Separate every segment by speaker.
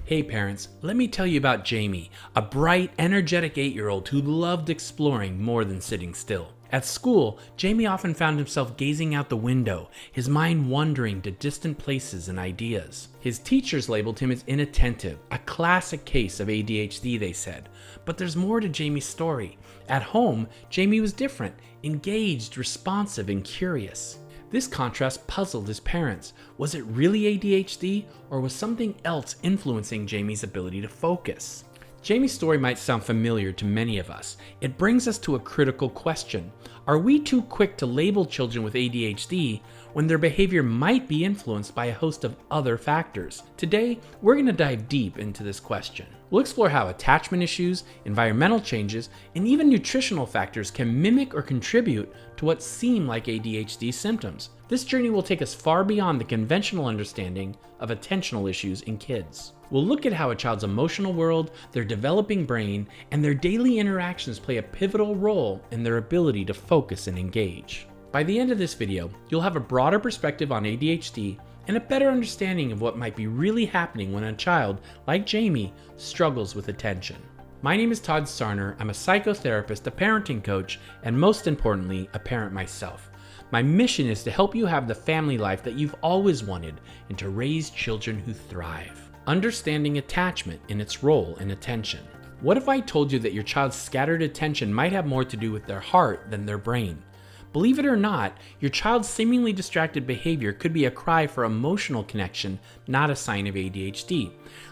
Speaker 1: Hey parents, let me tell you about Jamie, a bright, energetic 8-year-old who loved exploring more than sitting still. At school, Jamie often found himself gazing out the window, his mind wandering to distant places and ideas. His teachers labeled him as inattentive, a classic case of ADHD, they said. But there's more to Jamie's story. At home, Jamie was different, engaged, responsive, and curious. This contrast puzzled his parents. Was it really ADHD, or was something else influencing Jamie's ability to focus? Jamie's story might sound familiar to many of us. It brings us to a critical question. Are we too quick to label children with ADHD when their behavior might be influenced by a host of other factors? Today, we're going to dive deep into this question. We'll explore how attachment issues, environmental changes, and even nutritional factors can mimic or contribute to what seem like ADHD symptoms. This journey will take us far beyond the conventional understanding of attentional issues in kids. We'll look at how a child's emotional world, their developing brain, and their daily interactions play a pivotal role in their ability to focus and engage. By the end of this video, you'll have a broader perspective on ADHD and a better understanding of what might be really happening when a child, like Jamie, struggles with attention. My name is Todd Sarner. I'm a psychotherapist, a parenting coach, and most importantly, a parent myself. My mission is to help you have the family life that you've always wanted and to raise children who thrive. Understanding attachment and its role in attention. What if I told you that your child's scattered attention might have more to do with their heart than their brain? Believe it or not, your child's seemingly distracted behavior could be a cry for emotional connection, not a sign of ADHD.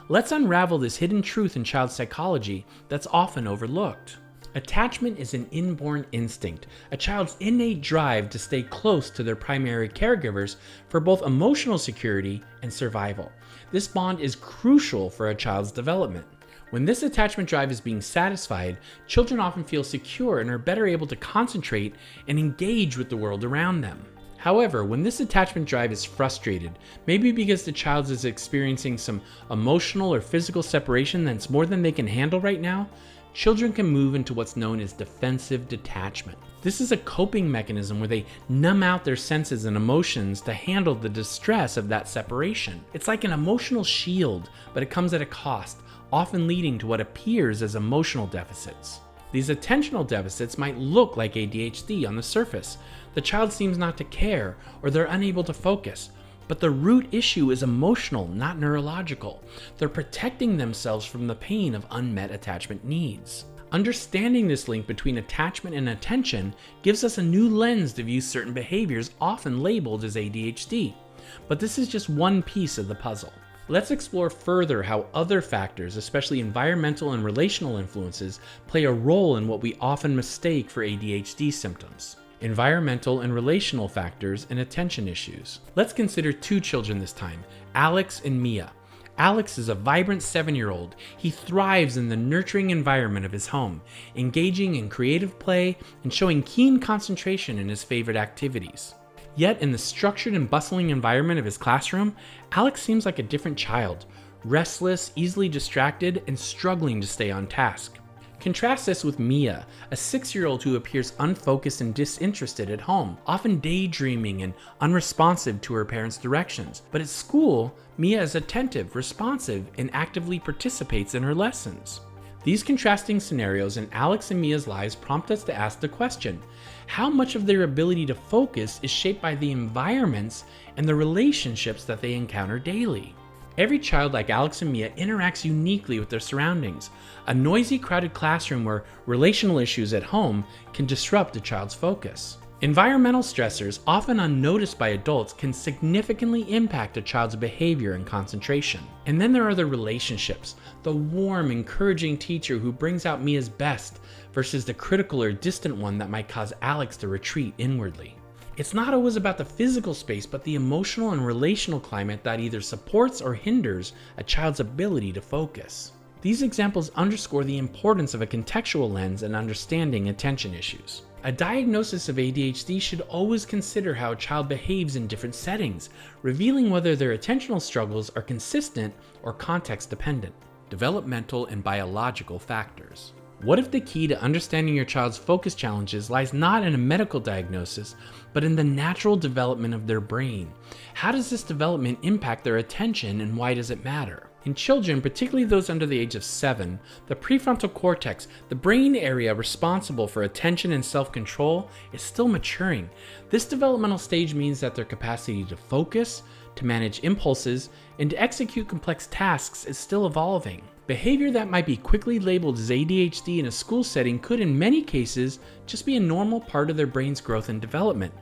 Speaker 1: Let's unravel this hidden truth in child psychology that's often overlooked. Attachment is an inborn instinct, a child's innate drive to stay close to their primary caregivers for both emotional security and survival. This bond is crucial for a child's development. When this attachment drive is being satisfied, children often feel secure and are better able to concentrate and engage with the world around them. However, when this attachment drive is frustrated, maybe because the child is experiencing some emotional or physical separation that's more than they can handle right now, children can move into what's known as defensive detachment. This is a coping mechanism where they numb out their senses and emotions to handle the distress of that separation. It's like an emotional shield, but it comes at a cost, often leading to what appears as emotional deficits. These attentional deficits might look like ADHD on the surface. The child seems not to care, or they're unable to focus. But the root issue is emotional, not neurological. They're protecting themselves from the pain of unmet attachment needs. Understanding this link between attachment and attention gives us a new lens to view certain behaviors often labeled as ADHD. But this is just one piece of the puzzle. Let's explore further how other factors, especially environmental and relational influences, play a role in what we often mistake for ADHD symptoms. Environmental and relational factors and attention issues. Let's consider two children this time, Alex and Mia. Alex is a vibrant 7-year-old. He thrives in the nurturing environment of his home, engaging in creative play and showing keen concentration in his favorite activities. Yet in the structured and bustling environment of his classroom, Alex seems like a different child, restless, easily distracted, and struggling to stay on task. Contrast this with Mia, a 6-year-old who appears unfocused and disinterested at home, often daydreaming and unresponsive to her parents' directions. But at school, Mia is attentive, responsive, and actively participates in her lessons. These contrasting scenarios in Alex and Mia's lives prompt us to ask the question, how much of their ability to focus is shaped by the environments and the relationships that they encounter daily? Every child like Alex and Mia interacts uniquely with their surroundings. A noisy, crowded classroom or relational issues at home can disrupt a child's focus. Environmental stressors, often unnoticed by adults, can significantly impact a child's behavior and concentration. And then there are the relationships, the warm, encouraging teacher who brings out Mia's best versus the critical or distant one that might cause Alex to retreat inwardly. It's not always about the physical space, but the emotional and relational climate that either supports or hinders a child's ability to focus. These examples underscore the importance of a contextual lens and understanding attention issues. A diagnosis of ADHD should always consider how a child behaves in different settings, revealing whether their attentional struggles are consistent or context dependent. Developmental and biological factors. What if the key to understanding your child's focus challenges lies not in a medical diagnosis, but in the natural development of their brain? How does this development impact their attention, and why does it matter? In children, particularly those under the age of 7, the prefrontal cortex, the brain area responsible for attention and self-control, is still maturing. This developmental stage means that their capacity to focus, to manage impulses, and to execute complex tasks is still evolving. Behavior that might be quickly labeled as ADHD in a school setting could in many cases just be a normal part of their brain's growth and development.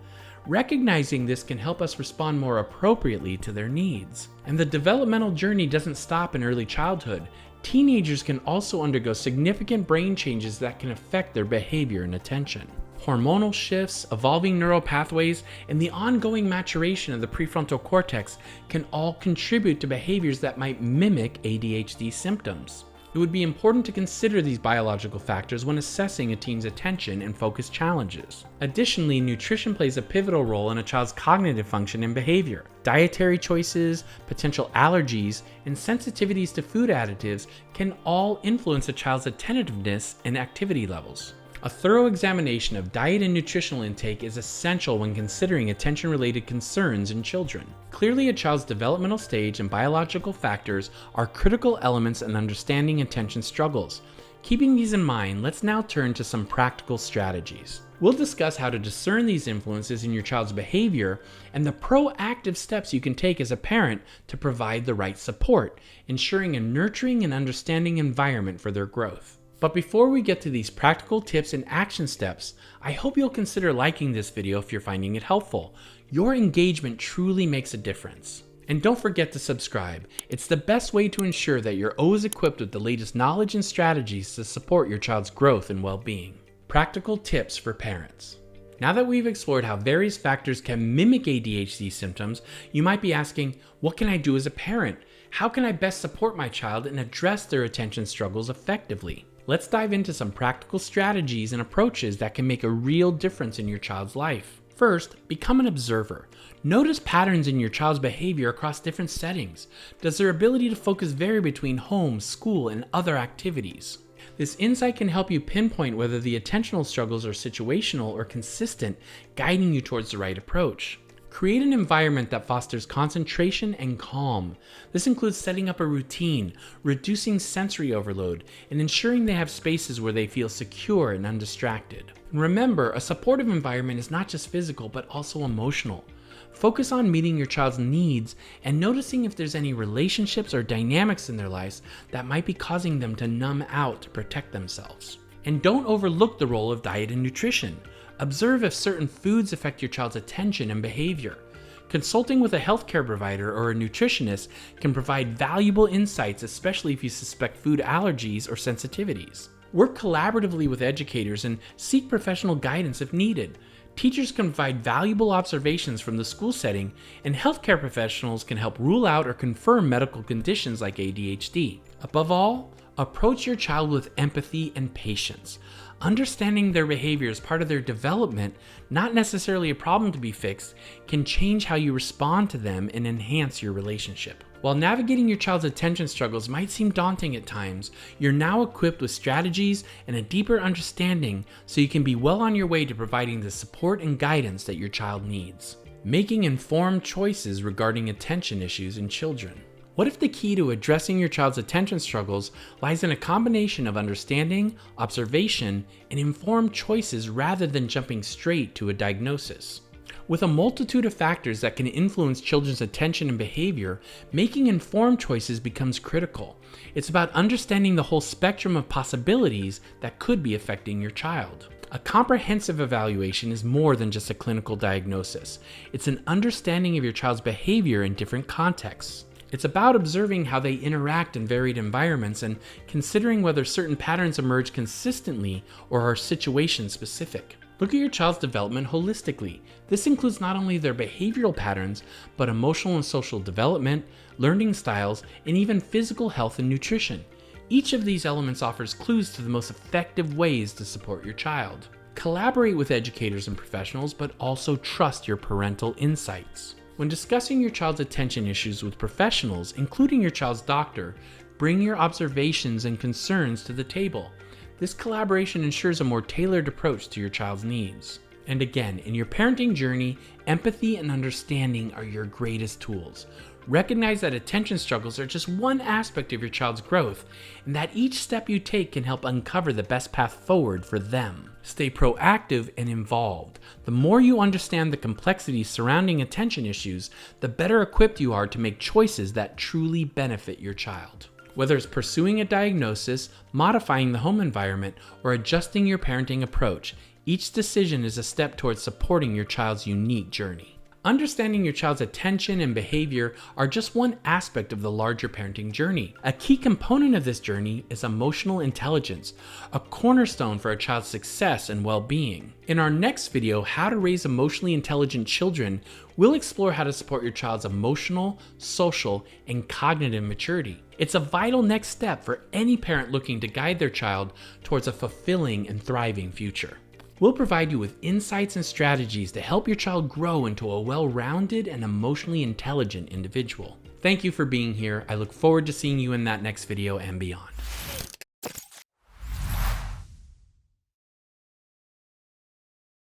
Speaker 1: Recognizing this can help us respond more appropriately to their needs. And the developmental journey doesn't stop in early childhood. Teenagers can also undergo significant brain changes that can affect their behavior and attention. Hormonal shifts, evolving neural pathways, and the ongoing maturation of the prefrontal cortex can all contribute to behaviors that might mimic ADHD symptoms. It would be important to consider these biological factors when assessing a teen's attention and focus challenges. Additionally, nutrition plays a pivotal role in a child's cognitive function and behavior. Dietary choices, potential allergies, and sensitivities to food additives can all influence a child's attentiveness and activity levels. A thorough examination of diet and nutritional intake is essential when considering attention-related concerns in children. Clearly, a child's developmental stage and biological factors are critical elements in understanding attention struggles. Keeping these in mind, let's now turn to some practical strategies. We'll discuss how to discern these influences in your child's behavior and the proactive steps you can take as a parent to provide the right support, ensuring a nurturing and understanding environment for their growth. But before we get to these practical tips and action steps, I hope you'll consider liking this video if you're finding it helpful. Your engagement truly makes a difference. And don't forget to subscribe. It's the best way to ensure that you're always equipped with the latest knowledge and strategies to support your child's growth and well-being. Practical tips for parents. Now that we've explored how various factors can mimic ADHD symptoms, you might be asking, what can I do as a parent? How can I best support my child and address their attention struggles effectively? Let's dive into some practical strategies and approaches that can make a real difference in your child's life. First, become an observer. Notice patterns in your child's behavior across different settings. Does their ability to focus vary between home, school, and other activities? This insight can help you pinpoint whether the attentional struggles are situational or consistent, guiding you towards the right approach. Create an environment that fosters concentration and calm. This includes setting up a routine, reducing sensory overload, and ensuring they have spaces where they feel secure and undistracted. And remember, a supportive environment is not just physical, but also emotional. Focus on meeting your child's needs and noticing if there's any relationships or dynamics in their lives that might be causing them to numb out to protect themselves. And don't overlook the role of diet and nutrition. Observe if certain foods affect your child's attention and behavior. Consulting with a healthcare provider or a nutritionist can provide valuable insights, especially if you suspect food allergies or sensitivities. Work collaboratively with educators and seek professional guidance if needed. Teachers can provide valuable observations from the school setting, and healthcare professionals can help rule out or confirm medical conditions like ADHD. Above all, approach your child with empathy and patience. Understanding their behavior as part of their development, not necessarily a problem to be fixed, can change how you respond to them and enhance your relationship. While navigating your child's attention struggles might seem daunting at times, you're now equipped with strategies and a deeper understanding so you can be well on your way to providing the support and guidance that your child needs. Making informed choices regarding attention issues in children. What if the key to addressing your child's attention struggles lies in a combination of understanding, observation, and informed choices rather than jumping straight to a diagnosis? With a multitude of factors that can influence children's attention and behavior, making informed choices becomes critical. It's about understanding the whole spectrum of possibilities that could be affecting your child. A comprehensive evaluation is more than just a clinical diagnosis. It's an understanding of your child's behavior in different contexts. It's about observing how they interact in varied environments and considering whether certain patterns emerge consistently or are situation specific. Look at your child's development holistically. This includes not only their behavioral patterns, but emotional and social development, learning styles, and even physical health and nutrition. Each of these elements offers clues to the most effective ways to support your child. Collaborate with educators and professionals, but also trust your parental insights. When discussing your child's attention issues with professionals, including your child's doctor, bring your observations and concerns to the table. This collaboration ensures a more tailored approach to your child's needs. And again, in your parenting journey, empathy and understanding are your greatest tools. Recognize that attention struggles are just one aspect of your child's growth, and that each step you take can help uncover the best path forward for them. Stay proactive and involved. The more you understand the complexities surrounding attention issues, the better equipped you are to make choices that truly benefit your child. Whether it's pursuing a diagnosis, modifying the home environment, or adjusting your parenting approach, each decision is a step towards supporting your child's unique journey. Understanding your child's attention and behavior are just one aspect of the larger parenting journey. A key component of this journey is emotional intelligence, a cornerstone for a child's success and well-being. In our next video, How to Raise Emotionally Intelligent Children, we'll explore how to support your child's emotional, social, and cognitive maturity. It's a vital next step for any parent looking to guide their child towards a fulfilling and thriving future. We'll provide you with insights and strategies to help your child grow into a well-rounded and emotionally intelligent individual. Thank you for being here. I look forward to seeing you in that next video and beyond.